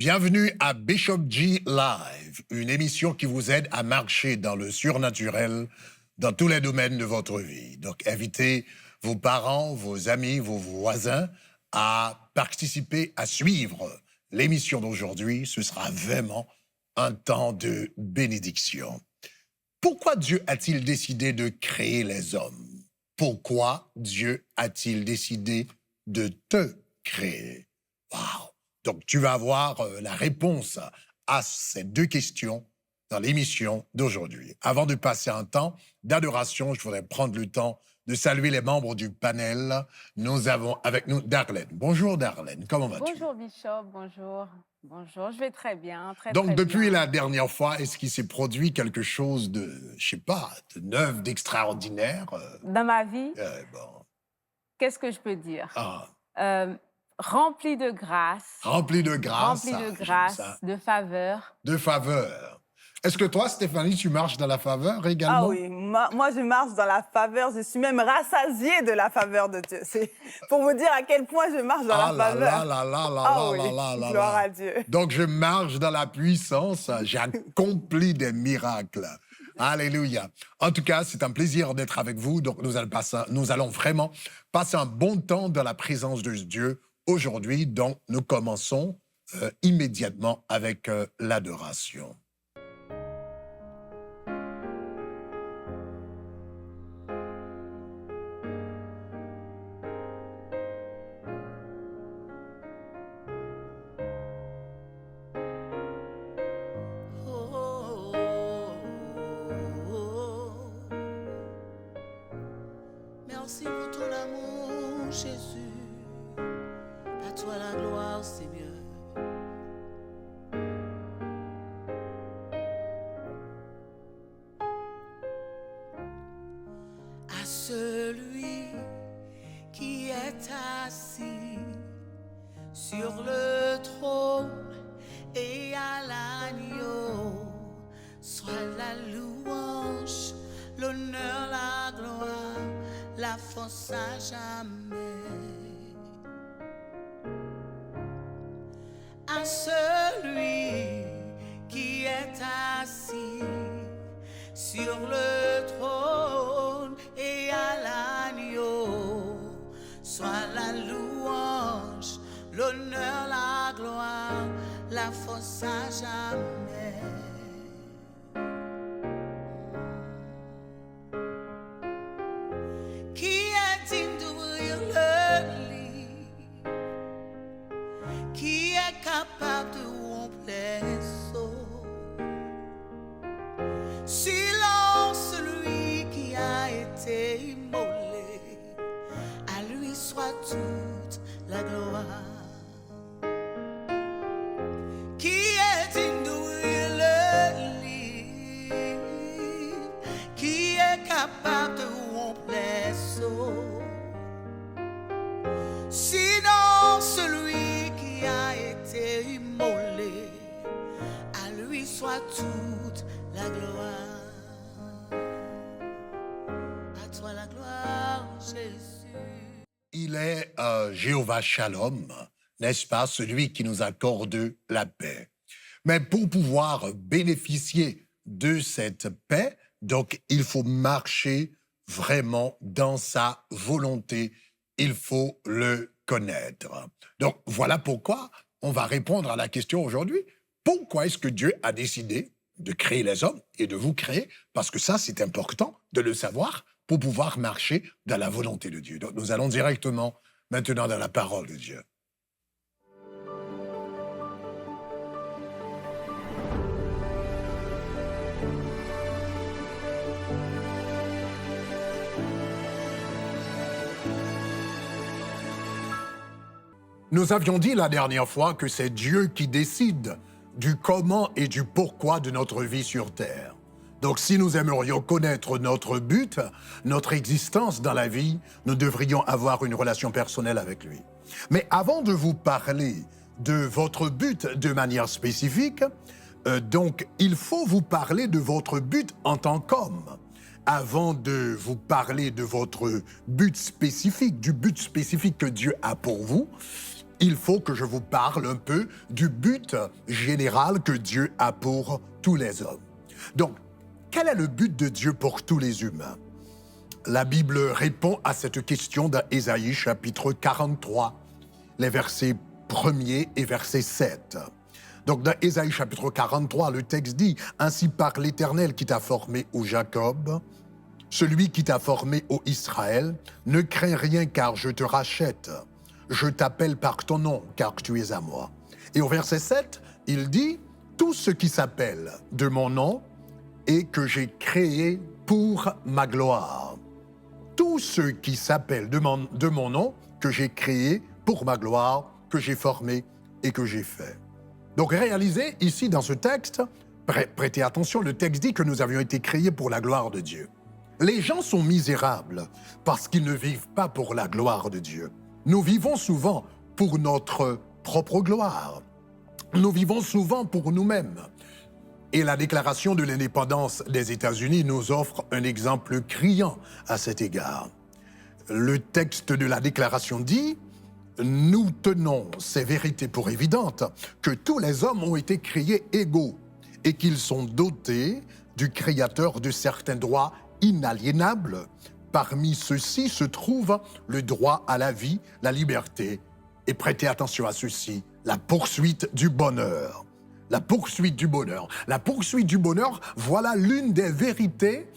Bienvenue à Bishop G Live, une émission qui vous aide à marcher dans le surnaturel dans tous les domaines de votre vie. Donc, invitez vos parents, vos amis, vos voisins à participer, à suivre l'émission d'aujourd'hui. Ce sera vraiment un temps de bénédiction. Pourquoi Dieu a-t-il décidé de créer les hommes? Pourquoi Dieu a-t-il décidé de te créer? Wow! Donc, tu vas avoir la réponse à ces deux questions dans l'émission d'aujourd'hui. Avant de passer un temps d'adoration, je voudrais prendre le temps de saluer les membres du panel. Nous avons avec nous Darlene. Bonjour Darlene, comment vas-tu? Bonjour Bishop, bonjour. Bonjour, je vais très bien, très Donc, très depuis bien. la dernière fois, est-ce qu'il s'est produit quelque chose de, je sais pas, de neuf, d'extraordinaire? Dans ma vie, Bon. qu'est-ce que je peux dire? Ah, Rempli de grâce, rempli de grâce. rempli de j'aime grâce, ça. de faveur. De faveur. Est-ce que toi, Stéphanie, tu marches dans la faveur également? Ah oui, moi je marche dans la faveur, je suis même rassasiée de la faveur de Dieu. C'est pour vous dire à quel point je marche dans la faveur. Là là là là Ah là oui, là là là gloire là. à Dieu. Donc, je marche dans la puissance, j'ai accompli des miracles. Alléluia. En tout cas, c'est un plaisir d'être avec vous. Donc, nous allons vraiment passer un bon temps dans la présence de Dieu aujourd'hui. Donc, nous commençons immédiatement avec l'adoration. Merci pour ton amour, Jésus. À toi la gloire, Seigneur. À celui qui est assis sur le trône et à l'agneau, soit la louange, l'honneur, la gloire, la force à jamais. À celui qui est assis sur le trône et à l'agneau, soit la louange, l'honneur, la gloire, la force à jamais. Qui est digne d'ouvrir le livre? Qui est capable de rompre les sceaux? Silence celui qui a été immolé, à lui soit toute la gloire. Qui est digne d'ouvrir le livre? Qui est capable de rompre les sceaux? Sinon celui qui a été immolé, à lui soit toute la gloire. À toi la gloire, Jésus. Il est Jéhovah Shalom, n'est-ce pas, celui qui nous accorde la paix. Mais pour pouvoir bénéficier de cette paix, donc il faut marcher vraiment dans sa volonté. Il faut le connaître. Donc voilà pourquoi on va répondre à la question aujourd'hui. Pourquoi est-ce que Dieu a décidé de créer les hommes et de vous créer? Parce que ça, c'est important de le savoir pour pouvoir marcher dans la volonté de Dieu. Donc nous allons directement maintenant dans la parole de Dieu. Nous avions dit la dernière fois que c'est Dieu qui décide du comment et du pourquoi de notre vie sur Terre. Donc si nous aimerions connaître notre but, notre existence dans la vie, nous devrions avoir une relation personnelle avec lui. Mais avant de vous parler de votre but de manière spécifique, donc il faut vous parler de votre but en tant qu'homme. Avant de vous parler de votre but spécifique, du but spécifique que Dieu a pour vous, il faut que je vous parle un peu du but général que Dieu a pour tous les hommes. Donc, quel est le but de Dieu pour tous les humains? La Bible répond à cette question dans Ésaïe chapitre 43, les versets 1er et verset 7. Donc dans Ésaïe chapitre 43, le texte dit « Ainsi parle l'Éternel qui t'a formé, ô Jacob, celui qui t'a formé, ô Israël, ne crains rien car je te rachète. Je t'appelle par ton nom car tu es à moi. » Et au verset 7, il dit « Tout ce qui s'appelle de mon nom et que j'ai créé pour ma gloire. » Tous ceux qui s'appellent de mon nom, que j'ai créé pour ma gloire, que j'ai formé et que j'ai fait. Donc réalisez ici dans ce texte, prêtez attention, le texte dit que nous avions été créés pour la gloire de Dieu. Les gens sont misérables parce qu'ils ne vivent pas pour la gloire de Dieu. Nous vivons souvent pour notre propre gloire. Nous vivons souvent pour nous-mêmes. Et la déclaration de l'indépendance des États-Unis nous offre un exemple criant à cet égard. Le texte de la déclaration dit « Nous tenons ces vérités pour évidentes, que tous les hommes ont été créés égaux et qu'ils sont dotés du Créateur de certains droits inaliénables. Parmi ceux-ci se trouve le droit à la vie, la liberté, et prêtez attention à ceci, la poursuite du bonheur. » La poursuite du bonheur. La poursuite du bonheur, voilà l'une des vérités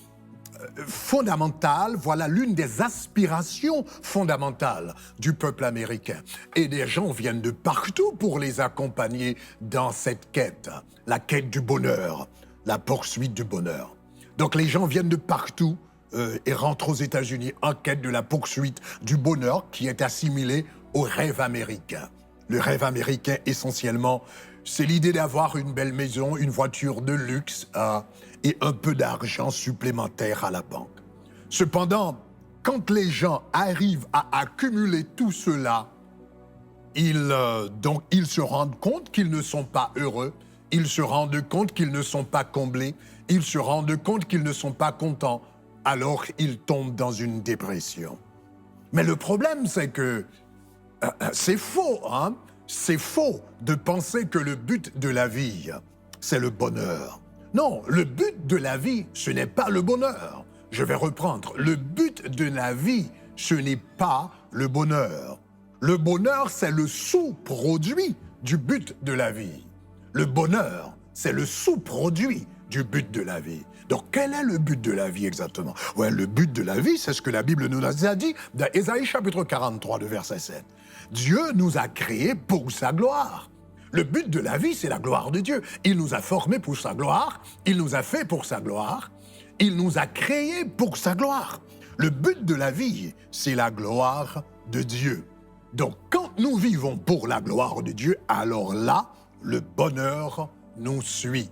fondamentales, voilà l'une des aspirations fondamentales du peuple américain. Et des gens viennent de partout pour les accompagner dans cette quête, la quête du bonheur, la poursuite du bonheur. Donc les gens viennent de partout et rentrent aux États-Unis en quête de la poursuite du bonheur qui est assimilé au rêve américain. Le rêve américain, essentiellement, c'est l'idée d'avoir une belle maison, une voiture de luxe et un peu d'argent supplémentaire à la banque. Cependant, quand les gens arrivent à accumuler tout cela, ils se rendent compte qu'ils ne sont pas heureux, ils se rendent compte qu'ils ne sont pas comblés, ils se rendent compte qu'ils ne sont pas contents, alors ils tombent dans une dépression. Mais le problème, c'est que c'est faux, hein? C'est faux de penser que le but de la vie, c'est le bonheur. Non, le but de la vie, ce n'est pas le bonheur. Je vais reprendre. Le but de la vie, ce n'est pas le bonheur. Le bonheur, c'est le sous-produit du but de la vie. Le bonheur, c'est le sous-produit du but de la vie. Donc, quel est le but de la vie exactement? Ouais, le but de la vie, c'est ce que la Bible nous a dit dans Ésaïe chapitre 43, le verset 7. Dieu nous a créés pour sa gloire. Le but de la vie, c'est la gloire de Dieu. Il nous a formés pour sa gloire, il nous a fait pour sa gloire, il nous a créés pour sa gloire. Le but de la vie, c'est la gloire de Dieu. Donc, quand nous vivons pour la gloire de Dieu, alors là, le bonheur nous suit.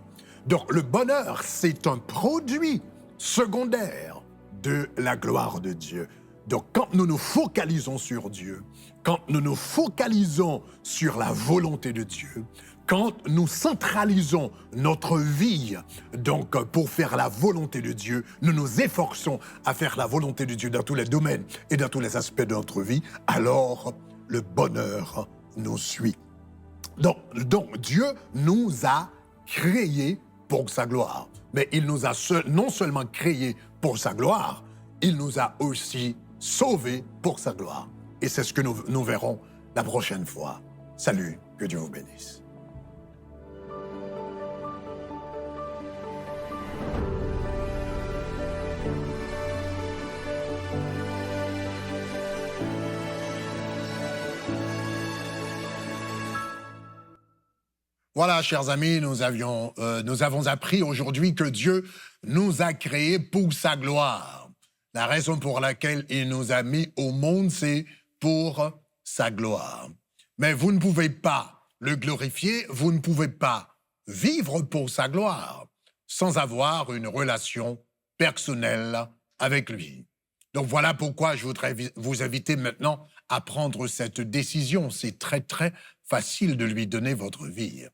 Donc, le bonheur, c'est un produit secondaire de la gloire de Dieu. Donc, quand nous nous focalisons sur Dieu, quand nous nous focalisons sur la volonté de Dieu, quand nous centralisons notre vie donc pour faire la volonté de Dieu, nous nous efforçons à faire la volonté de Dieu dans tous les domaines et dans tous les aspects de notre vie, alors le bonheur nous suit. Donc Dieu nous a créés pour sa gloire, mais il nous a non seulement créés pour sa gloire, il nous a aussi sauvés pour sa gloire. Et c'est ce que nous verrons la prochaine fois. Salut, que Dieu vous bénisse. Voilà, chers amis, nous avons appris aujourd'hui que Dieu nous a créés pour sa gloire. La raison pour laquelle il nous a mis au monde, c'est pour sa gloire. Mais vous ne pouvez pas le glorifier, vous ne pouvez pas vivre pour sa gloire sans avoir une relation personnelle avec lui. Donc voilà pourquoi je voudrais vous inviter maintenant à prendre cette décision. C'est très, très facile de lui donner votre vie.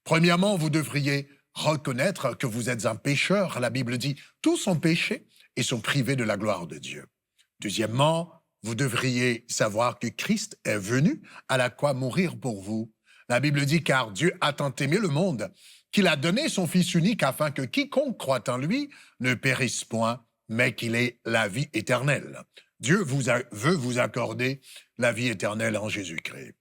Premièrement, vous devriez reconnaître que vous êtes un pécheur. La Bible dit « Tous ont péché et sont privés de la gloire de Dieu ». Deuxièmement, vous devriez savoir que Christ est venu à la croix mourir pour vous. La Bible dit, car Dieu a tant aimé le monde qu'il a donné son Fils unique afin que quiconque croit en lui ne périsse point, mais qu'il ait la vie éternelle. Dieu veut vous accorder la vie éternelle en Jésus-Christ.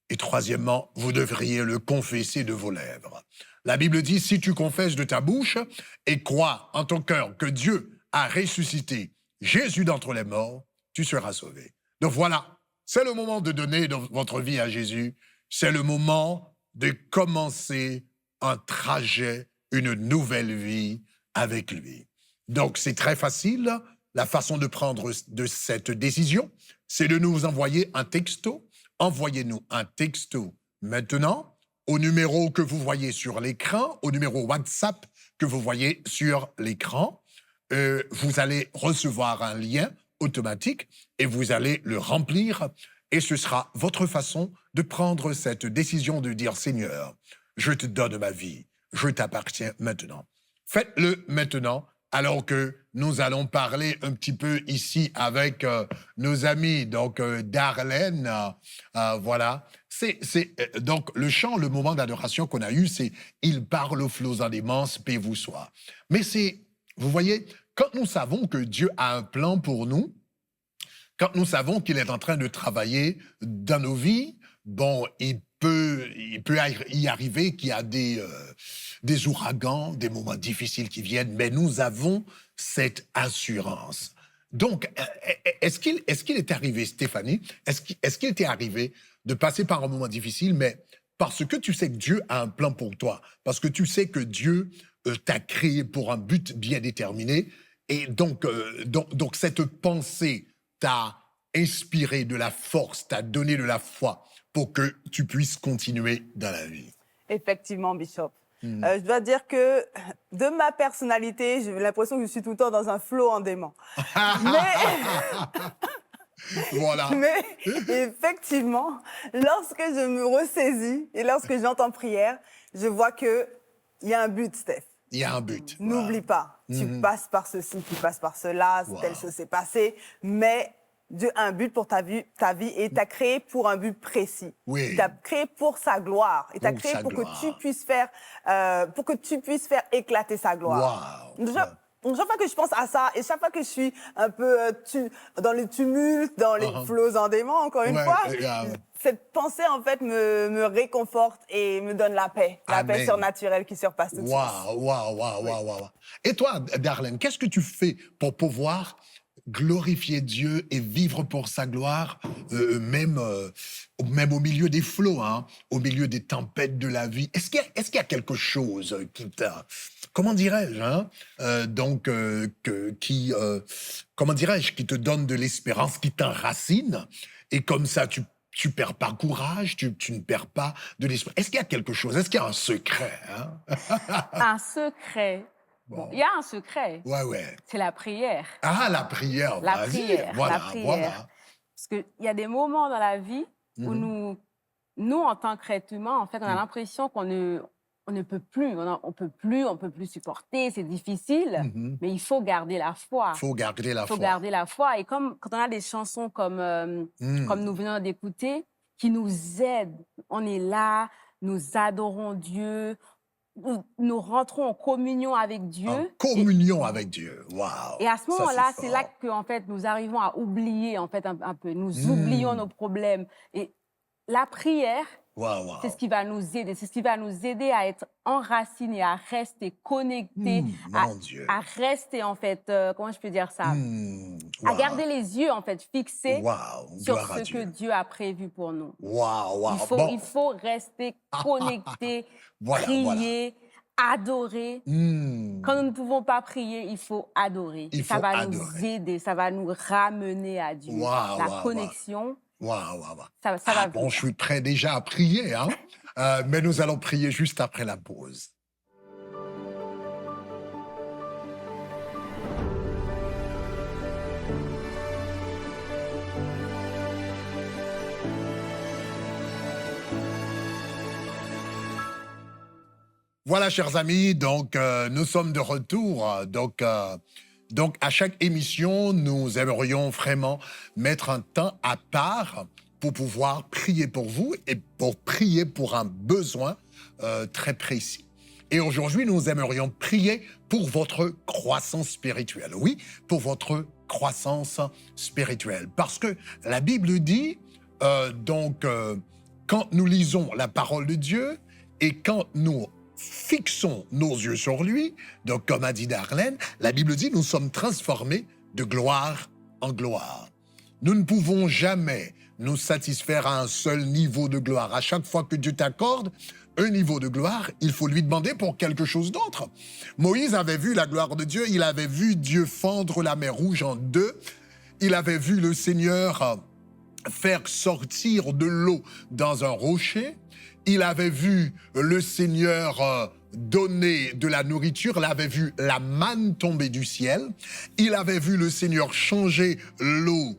Et troisièmement, vous devriez le confesser de vos lèvres. La Bible dit, si tu confesses de ta bouche et crois en ton cœur que Dieu a ressuscité Jésus d'entre les morts, tu seras sauvé. Donc voilà, c'est le moment de donner votre vie à Jésus. C'est le moment de commencer un trajet, une nouvelle vie avec lui. Donc c'est très facile. La façon de prendre de cette décision, c'est de nous envoyer un texto. Envoyez-nous un texto maintenant au numéro que vous voyez sur l'écran, au numéro WhatsApp que vous voyez sur l'écran. Vous allez recevoir un lien automatique et vous allez le remplir et ce sera votre façon de prendre cette décision de dire « Seigneur, je te donne ma vie, je t'appartiens maintenant ». Faites-le maintenant alors que nous allons parler un petit peu ici avec nos amis, donc Darlene, voilà. Donc le chant, le moment d'adoration qu'on a eu, c'est « Il parle aux flots en démence, paix vous soit ». Mais c'est, vous voyez, quand nous savons que Dieu a un plan pour nous, quand nous savons qu'il est en train de travailler dans nos vies, bon, il peut y arriver qu'il y a des ouragans, des moments difficiles qui viennent, mais nous avons cette assurance. Donc, est-ce qu'il est arrivé, Stéphanie, est-ce qu'il t'est arrivé de passer par un moment difficile, mais parce que tu sais que Dieu a un plan pour toi, parce que tu sais que Dieu t'a créé pour un but bien déterminé, et donc cette pensée t'a inspiré de la force, t'a donné de la foi pour que tu puisses continuer dans la vie. Effectivement, Bishop. Je dois dire que de ma personnalité, j'ai l'impression que je suis tout le temps dans un flot en dément. Voilà. Mais effectivement, lorsque je me ressaisis et lorsque j'entends prière, je vois qu'il y a un but, Steph. Il y a un but. N'oublie pas, tu passes par ceci, tu passes par cela, telle chose s'est passée, mais Dieu a un but pour ta vie et t'a créé pour un but précis. Oui. Il t'a créé pour sa gloire. Il t'a créé pour que tu puisses faire, éclater sa gloire. Wow. Chaque fois que je pense à ça et chaque fois que je suis un peu dans le tumulte, dans les flots en dément, encore une fois, cette pensée en fait me réconforte et me donne la paix surnaturelle qui surpasse tout. Waouh. Et toi, Darlene, qu'est-ce que tu fais pour pouvoir glorifier Dieu et vivre pour sa gloire, même au milieu des flots, hein, au milieu des tempêtes de la vie? Est-ce qu'il y a quelque chose qui t'a, comment dirais-je, hein, comment dirais-je, qui te donne de l'espérance, qui t'enracine, et comme ça tu perds pas courage, tu ne perds pas de l'espérance. Est-ce qu'il y a quelque chose? Est-ce qu'il y a un secret, hein? Un secret. Bon. Il y a un secret. Ouais. C'est la prière. Ah, la prière. La vas-y. prière. Voilà. Parce qu'il y a des moments dans la vie où nous, en tant qu'êtres humains, en fait, on a l'impression qu'on ne peut plus. On peut plus supporter, c'est difficile. Mais il faut garder la foi. Il faut garder la foi. Garder la foi. Et quand on a des chansons comme nous venons d'écouter, qui nous aident, on est là, nous adorons Dieu, nous rentrons en communion avec Dieu. En communion avec Dieu, waouh. Et à ce moment-là, c'est là que en fait, nous arrivons à oublier en fait, un peu. Nous oublions nos problèmes. Et la prière, c'est ce qui va nous aider. C'est ce qui va nous aider à être enracinés, à rester connectés, à rester en fait, comment je peux dire ça, à garder les yeux en fait fixés sur ce que Dieu a prévu pour nous. Il faut rester connecté, prier, adorer. Quand nous ne pouvons pas prier, il faut adorer. Ça va nous aider, ça va nous ramener à Dieu. La connexion. Ça va bon, je suis prêt déjà à prier, hein? Mais nous allons prier juste après la pause. Voilà, chers amis, donc nous sommes de retour. Donc, à chaque émission, nous aimerions vraiment mettre un temps à part pour pouvoir prier pour vous et pour prier pour un besoin très précis. Et aujourd'hui, nous aimerions prier pour votre croissance spirituelle. Oui, pour votre croissance spirituelle. Parce que la Bible dit, quand nous lisons la parole de Dieu et quand nous fixons nos yeux sur lui, donc comme a dit Darlene, la Bible dit, nous sommes transformés de gloire en gloire. Nous ne pouvons jamais nous satisfaire à un seul niveau de gloire. À chaque fois que Dieu t'accorde un niveau de gloire, il faut lui demander pour quelque chose d'autre. Moïse avait vu la gloire de Dieu, il avait vu Dieu fendre la mer Rouge en deux, il avait vu le Seigneur faire sortir de l'eau dans un rocher, il avait vu le Seigneur donner de la nourriture, il avait vu la manne tomber du ciel, il avait vu le Seigneur changer l'eau,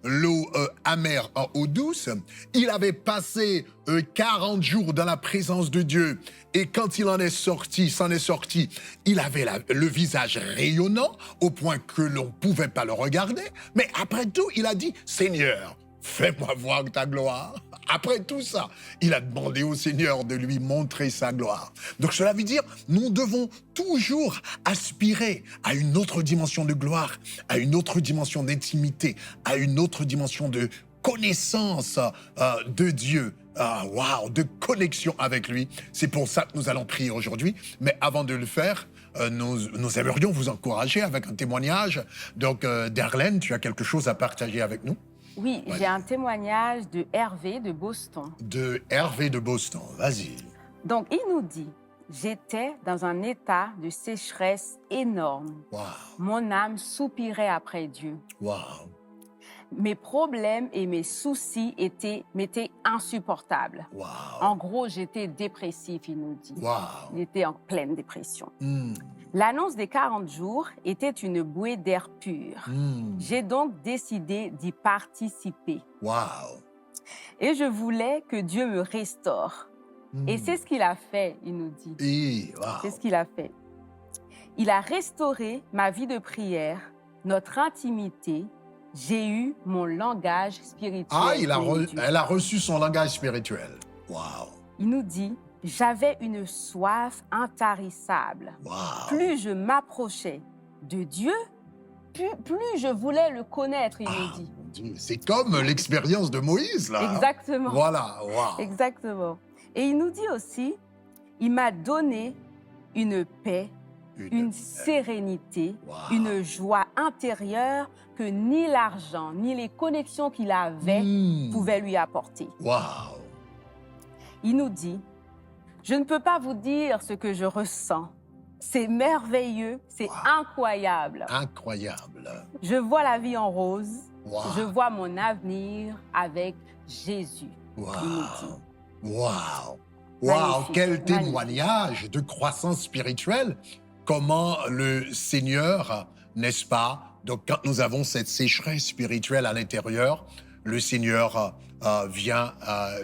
l'eau amère en eau douce, il avait passé 40 jours dans la présence de Dieu, et quand il s'en est sorti, il avait le visage rayonnant, au point que l'on ne pouvait pas le regarder, mais après tout, il a dit, Seigneur, fais-moi voir ta gloire. Après tout ça, il a demandé au Seigneur de lui montrer sa gloire. Donc cela veut dire, nous devons toujours aspirer à une autre dimension de gloire, à une autre dimension d'intimité, à une autre dimension de connaissance de Dieu, de connexion avec lui. C'est pour ça que nous allons prier aujourd'hui. Mais avant de le faire, nous aimerions vous encourager avec un témoignage. Donc, Darlene, tu as quelque chose à partager avec nous? Oui, j'ai un témoignage de Hervé de Boston. De Hervé de Boston, vas-y. Donc, il nous dit, j'étais dans un état de sécheresse énorme. Wow. Mon âme soupirait après Dieu. Wow. Mes problèmes et mes soucis m'étaient insupportables. Wow. En gros, j'étais dépressif, il nous dit. Wow. Il était en pleine dépression. L'annonce des 40 jours était une bouée d'air pur. J'ai donc décidé d'y participer. Wow. Et je voulais que Dieu me restaure. Et c'est ce qu'il a fait, il nous dit. Wow. C'est ce qu'il a fait. Il a restauré ma vie de prière, notre intimité. J'ai eu mon langage spirituel. Ah, elle a reçu son langage spirituel. Wow. Il nous dit, j'avais une soif intarissable. Wow. Plus je m'approchais de Dieu, plus je voulais le connaître, il nous dit. Mon Dieu, c'est comme l'expérience de Moïse, là. Exactement. Voilà, wow. Exactement. Et il nous dit aussi, il m'a donné une paix, une sérénité, une joie intérieure que ni l'argent, ni les connexions qu'il avait pouvaient lui apporter. Wow. Il nous dit, je ne peux pas vous dire ce que je ressens. C'est merveilleux, c'est incroyable. Incroyable. Je vois la vie en rose. Wow. Je vois mon avenir avec Jésus. Wow. Il nous dit. Wow. Wow, quel témoignage de croissance spirituelle. Comment le Seigneur, n'est-ce pas? Donc, quand nous avons cette sécheresse spirituelle à l'intérieur, le Seigneur vient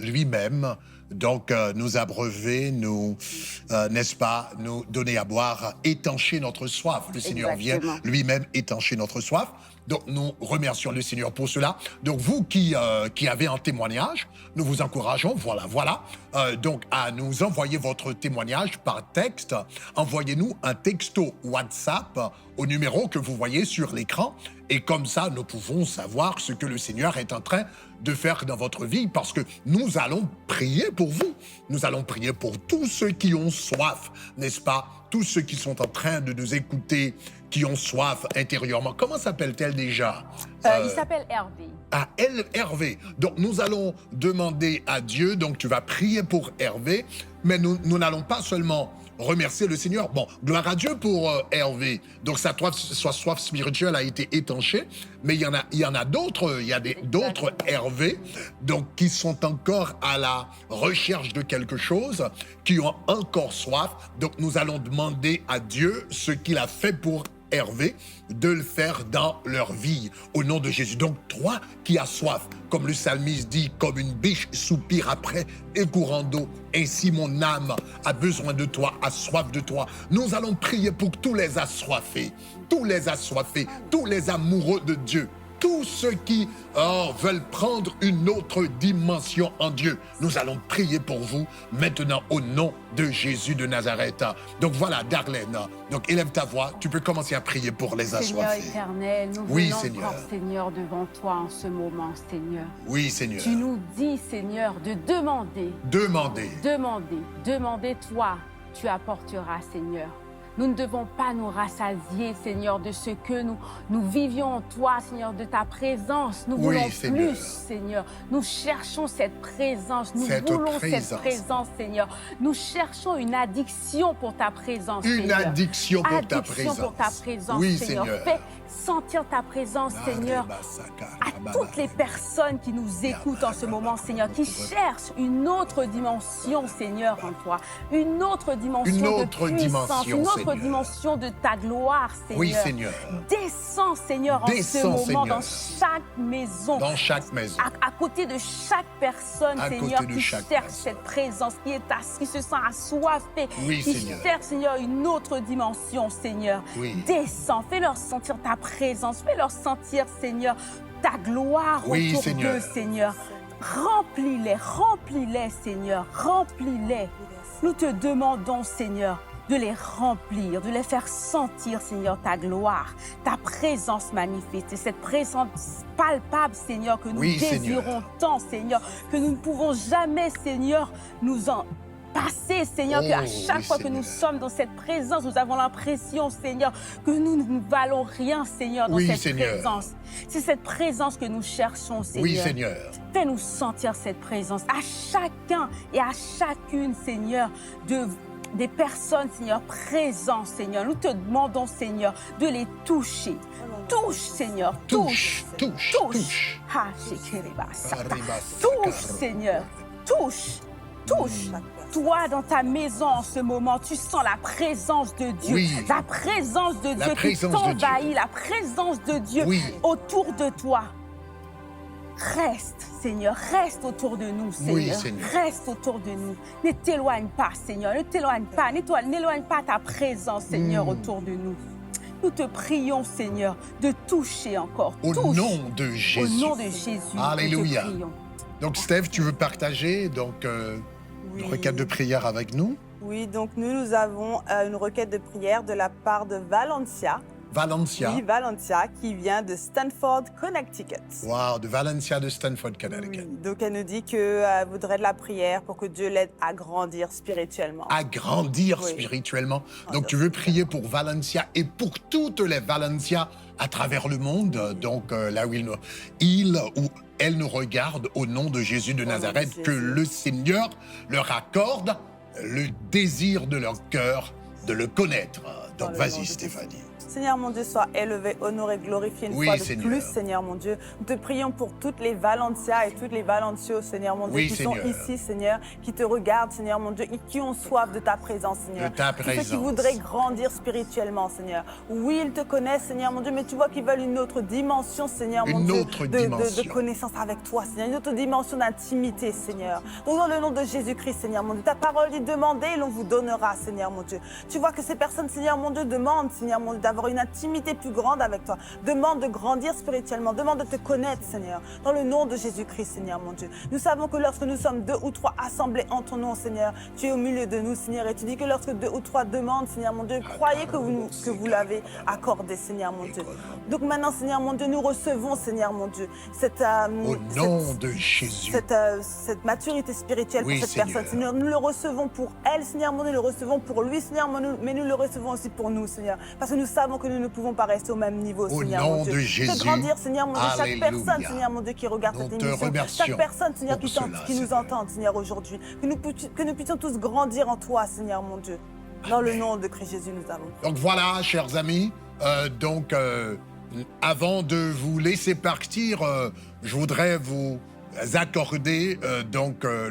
lui-même donc nous abreuver, n'est-ce pas, nous donner à boire, étancher notre soif. Le Seigneur vient lui-même étancher notre soif. Donc, nous remercions le Seigneur pour cela. Donc, vous qui avez un témoignage, nous vous encourageons, donc à nous envoyer votre témoignage par texte. Envoyez-nous un texto WhatsApp au numéro que vous voyez sur l'écran. Et comme ça, nous pouvons savoir ce que le Seigneur est en train de faire dans votre vie, parce que nous allons prier pour vous. Nous allons prier pour tous ceux qui ont soif, n'est-ce pas? Tous ceux qui sont en train de nous écouter, qui ont soif intérieurement. Comment s'appelle-t-elle déjà? Il s'appelle Hervé. Ah, Hervé. Donc, nous allons demander à Dieu, donc tu vas prier pour Hervé, mais nous n'allons pas seulement remercier le Seigneur. Bon, gloire à Dieu pour Hervé. Donc, sa soif spirituelle a été étanchée, mais il y en a d'autres, il y a d'autres Hervé, donc qui sont encore à la recherche de quelque chose, qui ont encore soif. Donc, nous allons demander à Dieu ce qu'il a fait pour Hervé, de le faire dans leur vie, au nom de Jésus. Donc, toi qui as soif, comme le psalmiste dit, comme une biche soupire après un courant d'eau, ainsi mon âme a besoin de toi, a soif de toi. Nous allons prier pour tous les assoiffés, tous les amoureux de Dieu, tous ceux qui veulent prendre une autre dimension en Dieu. Nous allons prier pour vous maintenant au nom de Jésus de Nazareth. Donc voilà, Darlene, donc élève ta voix, tu peux commencer à prier pour les assoiffés. Seigneur éternel, nous venons encore, Seigneur, devant toi en ce moment, Seigneur. Oui, Seigneur. Tu nous dis, Seigneur, de demander. Demandez, toi, tu apporteras, Seigneur. Nous ne devons pas nous rassasier, Seigneur, de ce que nous vivions en toi, Seigneur, de ta présence. Nous voulons plus, Seigneur. Nous cherchons cette présence. Nous voulons cette présence, Seigneur. Nous cherchons une addiction pour ta présence, Seigneur. Une addiction pour ta présence. Oui, Seigneur. Fais sentir ta présence, Seigneur, à toutes les personnes qui nous écoutent en ce moment, Seigneur, qui cherchent une autre dimension, Seigneur, en toi. Une autre dimension de puissance, une autre dimension de ta gloire, Seigneur. Oui, Seigneur. Descends, Seigneur, en ce moment, dans chaque maison. Dans chaque maison. À côté de chaque personne, Seigneur, qui cherche cette présence, qui se sent assoiffée, qui cherche, Seigneur, une autre dimension, Seigneur. Descends, fais-leur sentir ta présence, fais-leur sentir, Seigneur, ta gloire autour d'eux, Seigneur. Remplis-les, Seigneur, remplis-les. Nous te demandons, Seigneur, de les remplir, de les faire sentir, Seigneur, ta gloire, ta présence manifeste. Et cette présence palpable, Seigneur, que nous désirons tant, Seigneur, que nous ne pouvons jamais, Seigneur, nous en passer, Seigneur, qu'à chaque fois que nous sommes dans cette présence, nous avons l'impression, Seigneur, que nous ne valons rien, Seigneur, dans cette présence. C'est cette présence que nous cherchons, Seigneur. Oui, Seigneur. Fais-nous sentir cette présence à chacun et à chacune, Seigneur, des personnes, Seigneur, présentes, Seigneur. Nous te demandons, Seigneur, de les toucher. Touche, Seigneur, touche. Touche, Seigneur, touche. Toi, dans ta maison en ce moment, tu sens la présence de Dieu. La présence de Dieu qui t'envahit, la présence de Dieu autour de toi. Reste, Seigneur, reste autour de nous, Seigneur. Reste autour de nous. Ne t'éloigne pas, Seigneur, ne t'éloigne pas. N'éloigne pas ta présence, Seigneur, autour de nous. Nous te prions, Seigneur, de toucher encore. Au nom de Jésus. Au nom de Jésus. Alléluia. Donc, Steph, tu veux partager une requête de prière avec nous? Oui, donc nous avons une requête de prière de la part de Valencia. Valencia. Oui, Valencia, qui vient de Stanford, Connecticut. Wow, de Valencia de Stanford, Connecticut. Oui, donc elle nous dit qu'elle voudrait de la prière pour que Dieu l'aide à grandir spirituellement. À grandir spirituellement. Donc tu veux prier pour Valencia et pour toutes les Valencia à travers le monde. Donc là où il ou elle nous regarde au nom de Jésus de Nazareth, que le Seigneur leur accorde le désir de leur cœur de le connaître. Donc vas-y, Stéphanie. Seigneur mon Dieu, sois élevé, honoré, glorifié une fois de plus, Seigneur mon Dieu. Nous te prions pour toutes les Valencia et toutes les Valencios, Seigneur mon Dieu, qui sont ici, Seigneur, qui te regardent, Seigneur mon Dieu, et qui ont soif de ta présence, Seigneur. De ta présence. Tous ceux qui voudraient grandir spirituellement, Seigneur. Oui, ils te connaissent, Seigneur mon Dieu, mais tu vois qu'ils veulent une autre dimension, Seigneur mon Dieu, de connaissance avec toi, Seigneur, une autre dimension d'intimité, Seigneur. Donc dans le nom de Jésus-Christ, Seigneur mon Dieu, ta parole dit demandez et l'on vous donnera, Seigneur mon Dieu. Tu vois que ces personnes, Seigneur mon Dieu, demandent, Seigneur mon Dieu, d'avoir une intimité plus grande avec toi. Demande de grandir spirituellement. Demande de te connaître, Seigneur. Dans le nom de Jésus-Christ, Seigneur, mon Dieu. Nous savons que lorsque nous sommes 2 ou 3 assemblés en ton nom, Seigneur, tu es au milieu de nous, Seigneur. Et tu dis que lorsque 2 ou 3 demandent, Seigneur, mon Dieu, croyez que vous l'avez accordé, Seigneur, mon Dieu. Donc maintenant, Seigneur, mon Dieu, nous recevons, Seigneur, mon Dieu, au nom de Jésus. Cette maturité spirituelle pour cette personne, Seigneur. Nous le recevons pour elle, Seigneur, mon Dieu. Nous le recevons pour lui, Seigneur, mais nous le recevons aussi pour nous, Seigneur. Parce que nous savons que nous ne pouvons pas rester au même niveau, Seigneur, mon Dieu. Au nom de Jésus. Fais grandir, Seigneur, mon Dieu, chaque personne, Seigneur, mon Dieu, qui regarde cette émission. Chaque personne, Seigneur, qui nous entend, Seigneur, aujourd'hui. Que nous puissions tous grandir en toi, Seigneur, mon Dieu. Dans le nom de Christ Jésus, nous avons. Donc voilà, chers amis, avant de vous laisser partir, je voudrais vous accorder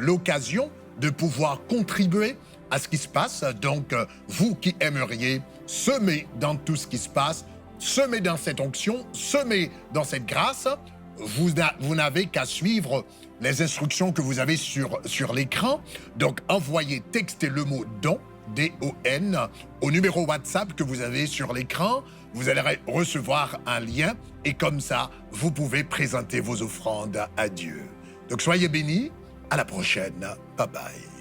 l'occasion de pouvoir contribuer à ce qui se passe. Donc, vous qui aimeriez semer dans tout ce qui se passe, semer dans cette onction, semer dans cette grâce, vous n'avez qu'à suivre les instructions que vous avez sur l'écran. Donc, envoyez, textez le mot « don », D-O-N, au numéro WhatsApp que vous avez sur l'écran. Vous allez recevoir un lien et comme ça, vous pouvez présenter vos offrandes à Dieu. Donc, soyez bénis. À la prochaine. Bye bye.